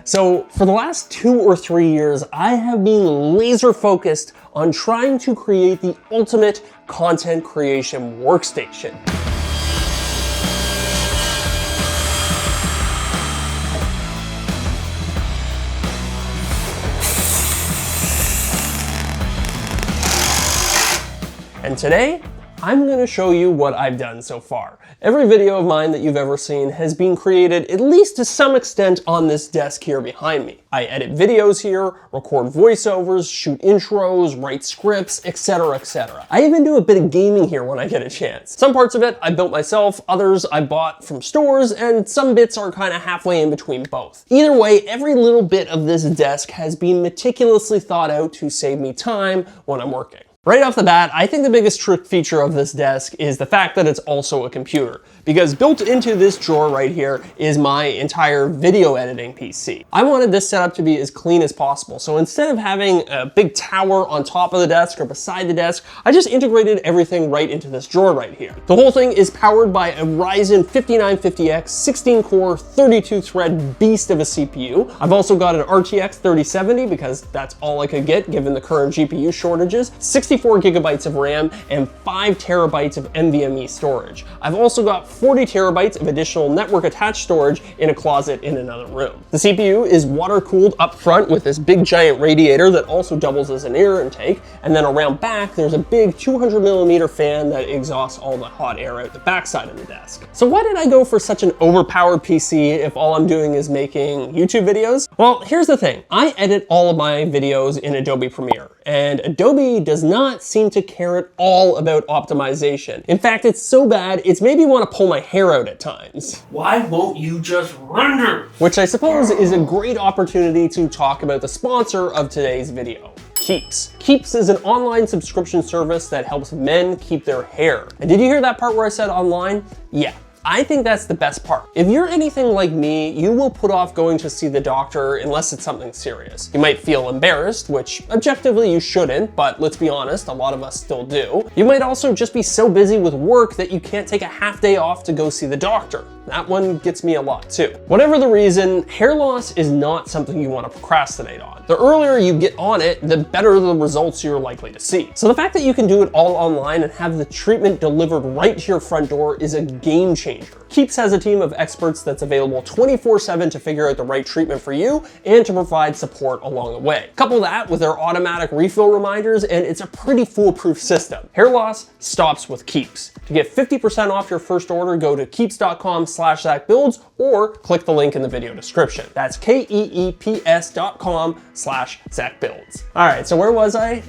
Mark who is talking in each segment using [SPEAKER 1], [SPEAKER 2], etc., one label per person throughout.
[SPEAKER 1] So for the last 2 or 3 years, I have been laser focused on trying to create the ultimate content creation workstation. And today, I'm gonna show you what I've done so far. Every video of mine that you've ever seen has been created, at least to some extent, on this desk here behind me. I edit videos here, record voiceovers, shoot intros, write scripts, etc., etc. I even do a bit of gaming here when I get a chance. Some parts of it I built myself, others I bought from stores, and some bits are kind of halfway in between both. Either way, every little bit of this desk has been meticulously thought out to save me time when I'm working. Right off the bat, I think the biggest trick feature of this desk is the fact that it's also a computer, because built into this drawer right here is my entire video editing PC. I wanted this setup to be as clean as possible, so instead of having a big tower on top of the desk or beside the desk, I just integrated everything right into this drawer right here. The whole thing is powered by a Ryzen 5950X 16-core 32-thread beast of a CPU. I've also got an RTX 3070 because that's all I could get given the current GPU shortages, 64 gigabytes of RAM, and 5 terabytes of NVMe storage. I've also got 40 terabytes of additional network attached storage in a closet in another room. The CPU is water cooled up front with this big giant radiator that also doubles as an air intake, and then around back there's a big 200mm fan that exhausts all the hot air out the backside of the desk. So why did I go for such an overpowered PC if all I'm doing is making YouTube videos? Well, here's the thing. I edit all of my videos in Adobe Premiere, and Adobe does not seem to care at all about optimization. In fact, it's so bad, it's made me want to pull my hair out at times.
[SPEAKER 2] Why won't you just render?
[SPEAKER 1] Which I suppose is a great opportunity to talk about the sponsor of today's video. Keeps. Keeps is an online subscription service that helps men keep their hair. And did you hear that part where I said online? Yeah. I think that's the best part. If you're anything like me, you will put off going to see the doctor unless it's something serious. You might feel embarrassed, which objectively you shouldn't, but let's be honest, a lot of us still do. You might also just be so busy with work that you can't take a half day off to go see the doctor. That one gets me a lot too. Whatever the reason, hair loss is not something you want to procrastinate on. The earlier you get on it, the better the results you're likely to see. So the fact that you can do it all online and have the treatment delivered right to your front door is a game changer. Keeps has a team of experts that's available 24/7 to figure out the right treatment for you and to provide support along the way. Couple that with their automatic refill reminders and it's a pretty foolproof system. Hair loss stops with Keeps. To get 50% off your first order, go to keeps.com/ZachBuilds or click the link in the video description. That's keeps.com/ZachBuilds. All right, so where was I?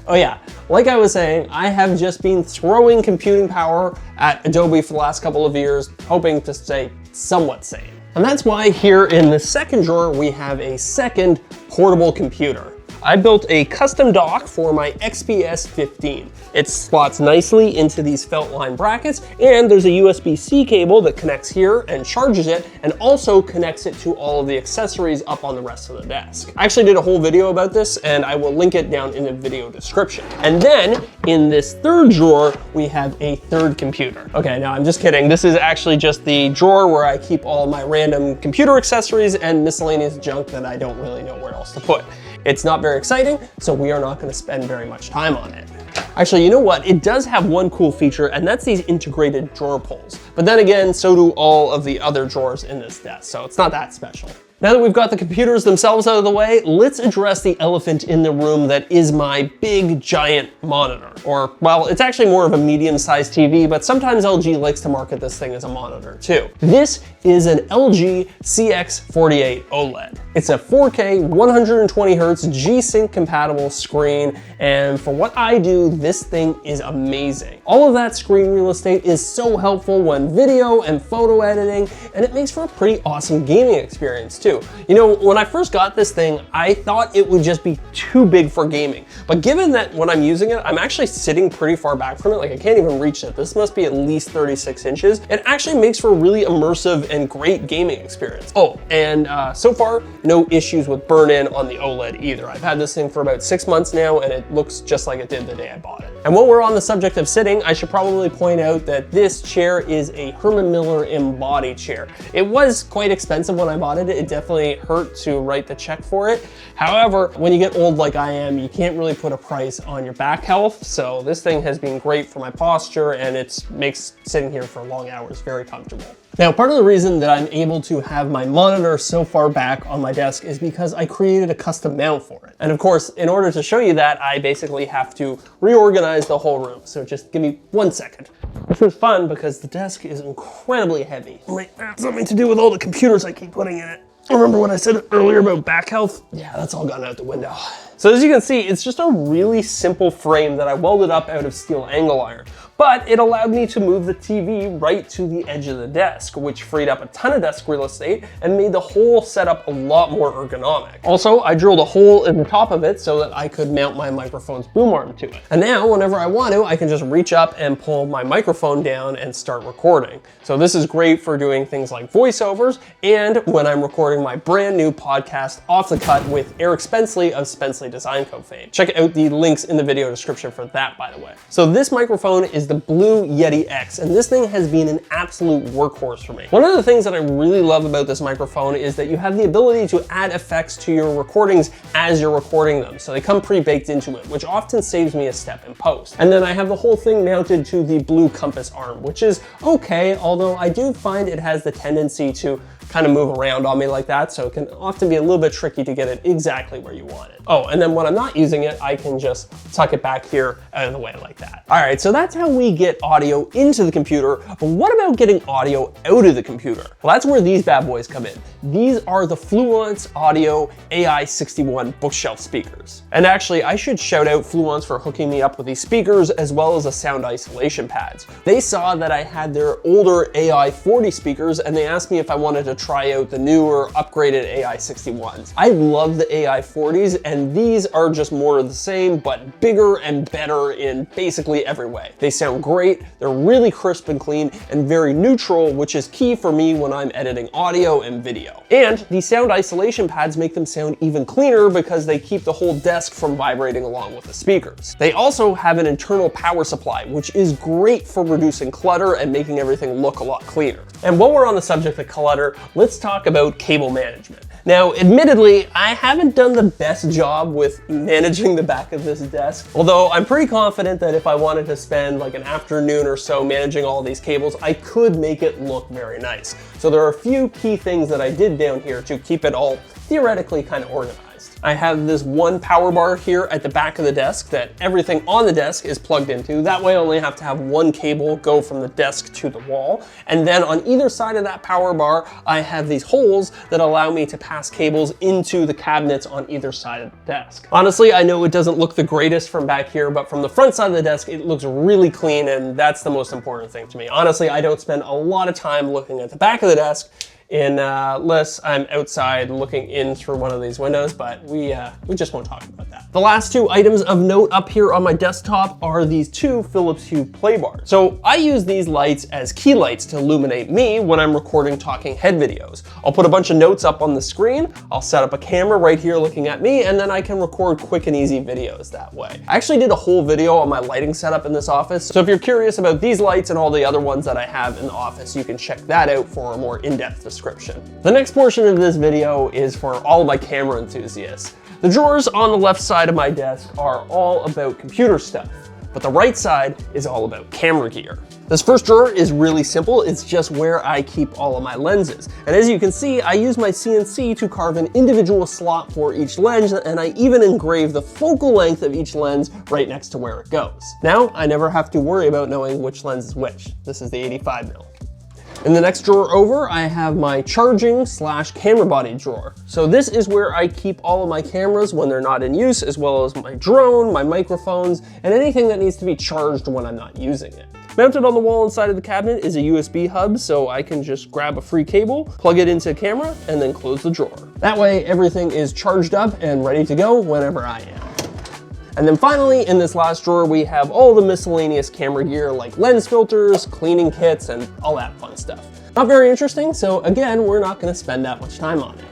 [SPEAKER 1] Oh yeah, like I was saying, I have just been throwing computing power at Adobe for the last couple of years, hoping to stay somewhat sane. And that's why here in the second drawer, we have a second portable computer. I built a custom dock for my XPS 15. It slots nicely into these felt line brackets, and there's a USB-C cable that connects here and charges it, and also connects it to all of the accessories up on the rest of the desk. I actually did a whole video about this, and I will link it down in the video description. And then in this third drawer, we have a third computer. Okay, no, I'm just kidding. This is actually just the drawer where I keep all my random computer accessories and miscellaneous junk that I don't really know where else to put. It's not very exciting, so we are not going to spend very much time on it. Actually, you know what? It does have one cool feature, and that's these integrated drawer pulls. But then again, so do all of the other drawers in this desk, so it's not that special. Now that we've got the computers themselves out of the way, let's address the elephant in the room that is my big giant monitor. Or, well, it's actually more of a medium-sized TV, but sometimes LG likes to market this thing as a monitor too. This is an LG CX48 OLED. It's a 4K 120Hz G-Sync compatible screen, and for what I do, this thing is amazing. All of that screen real estate is so helpful when video and photo editing, and it makes for a pretty awesome gaming experience too. You know, when I first got this thing, I thought it would just be too big for gaming. But given that when I'm using it, I'm actually sitting pretty far back from it, like I can't even reach it. This must be at least 36 inches. It actually makes for a really immersive and great gaming experience. Oh, and so far, no issues with burn-in on the OLED either. I've had this thing for about 6 months now, and it looks just like it did the day I bought it. And while we're on the subject of sitting, I should probably point out that this chair is a Herman Miller Embody chair. It was quite expensive when I bought it. It definitely definitely hurt to write the check for it. However, when you get old like I am, you can't really put a price on your back health. So this thing has been great for my posture, and it makes sitting here for long hours very comfortable. Now, part of the reason that I'm able to have my monitor so far back on my desk is because I created a custom mount for it. And of course, in order to show you that, I basically have to reorganize the whole room. So just give me 1 second. This is fun because the desk is incredibly heavy. Might have something to do with all the computers I keep putting in it. Remember what I said earlier about back health? Yeah, that's all gone out the window. So as you can see, it's just a really simple frame that I welded up out of steel angle iron. But it allowed me to move the TV right to the edge of the desk, which freed up a ton of desk real estate and made the whole setup a lot more ergonomic. Also, I drilled a hole in the top of it so that I could mount my microphone's boom arm to it. And now, whenever I want to, I can just reach up and pull my microphone down and start recording. So this is great for doing things like voiceovers and when I'm recording my brand new podcast, Off the Cut, with Eric Spenceley of Spenceley Design Co. fame. Check out the links in the video description for that, by the way. So this microphone is the Blue Yeti X, and this thing has been an absolute workhorse for me. One of the things that I really love about this microphone is that you have the ability to add effects to your recordings as you're recording them. So they come pre-baked into it, which often saves me a step in post. And then I have the whole thing mounted to the blue compass arm, which is okay, although I do find it has the tendency to kind of move around on me like that, so it can often be a little bit tricky to get it exactly where you want it. Oh, and then when I'm not using it, I can just tuck it back here out of the way like that. All right, so that's how we get audio into the computer, but what about getting audio out of the computer? Well, that's where these bad boys come in. These are the Fluence Audio AI61 bookshelf speakers. And actually, I should shout out Fluence for hooking me up with these speakers as well as the sound isolation pads. They saw that I had their older AI40 speakers and they asked me if I wanted to try out the newer upgraded AI61s. I love the AI40s, and these are just more of the same, but bigger and better in basically every way. They sound great, they're really crisp and clean, and very neutral, which is key for me when I'm editing audio and video. And the sound isolation pads make them sound even cleaner because they keep the whole desk from vibrating along with the speakers. They also have an internal power supply, which is great for reducing clutter and making everything look a lot cleaner. And while we're on the subject of clutter, let's talk about cable management. Now, admittedly, I haven't done the best job with managing the back of this desk, although I'm pretty confident that if I wanted to spend like an afternoon or so managing all of these cables, I could make it look very nice. So there are a few key things that I did down here to keep it all theoretically kind of organized. I have this one power bar here at the back of the desk that everything on the desk is plugged into. That way I only have to have one cable go from the desk to the wall. And then on either side of that power bar, I have these holes that allow me to pass cables into the cabinets on either side of the desk. Honestly, I know it doesn't look the greatest from back here, but from the front side of the desk, it looks really clean, and that's the most important thing to me. Honestly, I don't spend a lot of time looking at the back of the desk unless I'm outside looking in through one of these windows, but we just won't talk about that. The last two items of note up here on my desktop are these two Philips Hue play bars. So I use these lights as key lights to illuminate me when I'm recording talking head videos. I'll put a bunch of notes up on the screen, I'll set up a camera right here looking at me, and then I can record quick and easy videos that way. I actually did a whole video on my lighting setup in this office, so if you're curious about these lights and all the other ones that I have in the office, you can check that out for a more in-depth description. The next portion of this video is for all of my camera enthusiasts. The drawers on the left side of my desk are all about computer stuff, but the right side is all about camera gear. This first drawer is really simple. It's just where I keep all of my lenses. And as you can see, I use my CNC to carve an individual slot for each lens, and I even engrave the focal length of each lens right next to where it goes. Now, I never have to worry about knowing which lens is which. This is the 85mm. In the next drawer over, I have my charging / camera body drawer. So this is where I keep all of my cameras when they're not in use, as well as my drone, my microphones, and anything that needs to be charged when I'm not using it. Mounted on the wall inside of the cabinet is a USB hub, so I can just grab a free cable, plug it into the camera, and then close the drawer. That way, everything is charged up and ready to go whenever I am. And then finally, in this last drawer, we have all the miscellaneous camera gear like lens filters, cleaning kits, and all that fun stuff. Not very interesting, so again, we're not gonna spend that much time on it.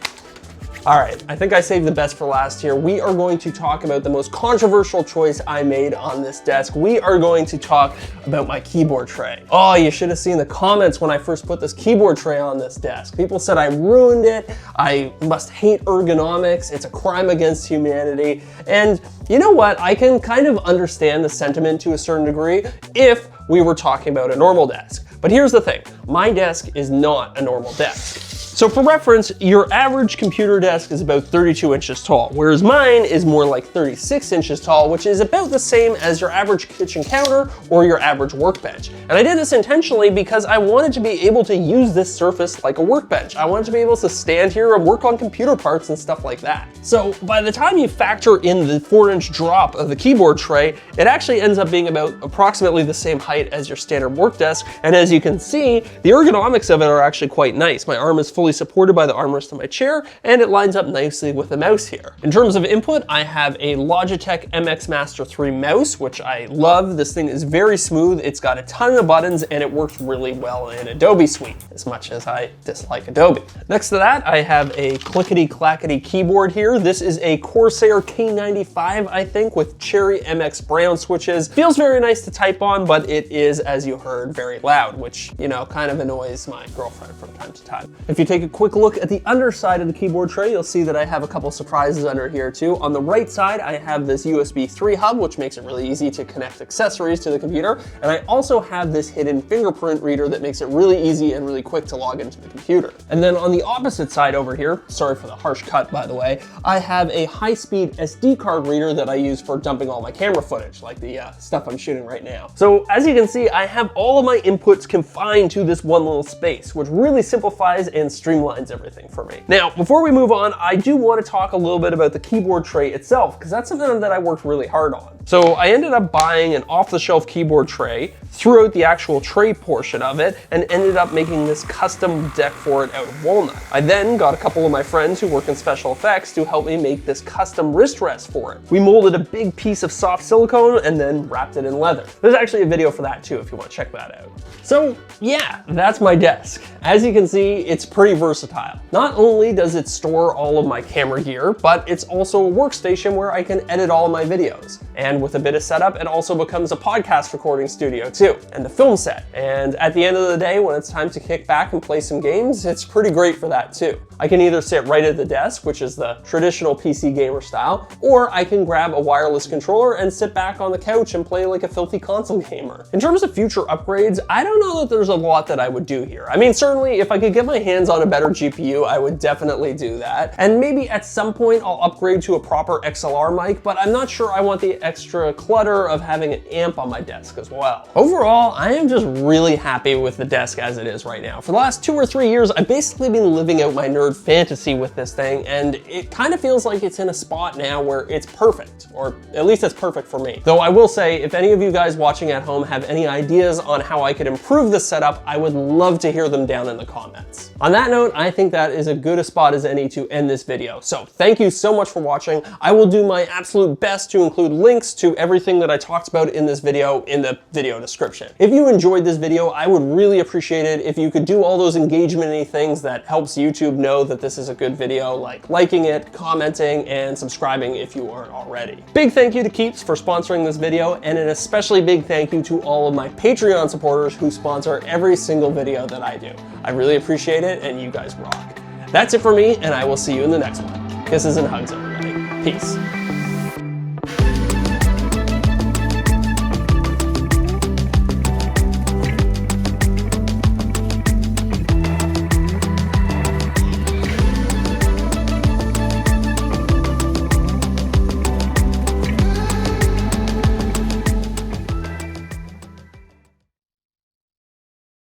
[SPEAKER 1] All right, I think I saved the best for last here. We are going to talk about the most controversial choice I made on this desk. We are going to talk about my keyboard tray. Oh, you should have seen the comments when I first put this keyboard tray on this desk. People said I ruined it, I must hate ergonomics, it's a crime against humanity. And you know what? I can kind of understand the sentiment to a certain degree if we were talking about a normal desk. But here's the thing, my desk is not a normal desk. So for reference, your average computer desk is about 32 inches tall, whereas mine is more like 36 inches tall, which is about the same as your average kitchen counter or your average workbench. And I did this intentionally because I wanted to be able to use this surface like a workbench. I wanted to be able to stand here and work on computer parts and stuff like that. So by the time you factor in the 4-inch drop of the keyboard tray, it actually ends up being about approximately the same height as your standard work desk. And as you can see, the ergonomics of it are actually quite nice. My arm is fully supported by the armrest of my chair, and it lines up nicely with the mouse here. In terms of input, I have a Logitech MX Master 3 mouse, which I love. This thing is very smooth, it's got a ton of buttons, and it works really well in Adobe Suite, as much as I dislike Adobe. Next to that, I have a clickety-clackety keyboard here. This is a Corsair K95, I think, with Cherry MX Brown switches. Feels very nice to type on, but it is, as you heard, very loud, which, you know, kind of annoys my girlfriend from time to time. If you take a quick look at the underside of the keyboard tray, you'll see that I have a couple surprises under here too. On the right side, I have this USB 3 hub, which makes it really easy to connect accessories to the computer. And I also have this hidden fingerprint reader that makes it really easy and really quick to log into the computer. And then on the opposite side over here, sorry for the harsh cut by the way, I have a high-speed SD card reader that I use for dumping all my camera footage, like the stuff I'm shooting right now. So as you can see, I have all of my inputs confined to this one little space, which really simplifies and streamlines everything for me. Now, before we move on, I do want to talk a little bit about the keyboard tray itself, because that's something that I worked really hard on. So I ended up buying an off-the-shelf keyboard tray, threw out the actual tray portion of it, and ended up making this custom deck for it out of walnut. I then got a couple of my friends who work in special effects to help me make this custom wrist rest for it. We molded a big piece of soft silicone and then wrapped it in leather. There's actually a video for that too if you want to check that out. So yeah, that's my desk. As you can see, it's pretty versatile. Not only does it store all of my camera gear, but it's also a workstation where I can edit all of my videos. And with a bit of setup, it also becomes a podcast recording studio too, and a film set. And at the end of the day, when it's time to kick back and play some games, it's pretty great for that too. I can either sit right at the desk, which is the traditional PC gamer style, or I can grab a wireless controller and sit back on the couch and play like a filthy console gamer. In terms of future upgrades, I don't know that there's a lot that I would do here. I mean, certainly if I could get my hands on a better GPU, I would definitely do that. And maybe at some point I'll upgrade to a proper XLR mic, but I'm not sure I want the extra clutter of having an amp on my desk as well. Overall, I am just really happy with the desk as it is right now. For the last 2 or 3 years, I've basically been living out my nerd fantasy with this thing, and it kind of feels like it's in a spot now where it's perfect, or at least it's perfect for me. Though I will say, if any of you guys watching at home have any ideas on how I could improve this setup, I would love to hear them down in the comments. On that note, I think that is as good a spot as any to end this video. So thank you so much for watching. I will do my absolute best to include links to everything that I talked about in this video in the video description. If you enjoyed this video, I would really appreciate it if you could do all those engagement-y things that helps YouTube know that this is a good video, like liking it, commenting, and subscribing if you aren't already. Big thank you to Keeps for sponsoring this video, and an especially big thank you to all of my Patreon supporters who sponsor every single video that I do. I really appreciate it, and you guys rock. That's it for me, and I will see you in the next one. Kisses and hugs, everybody. Peace.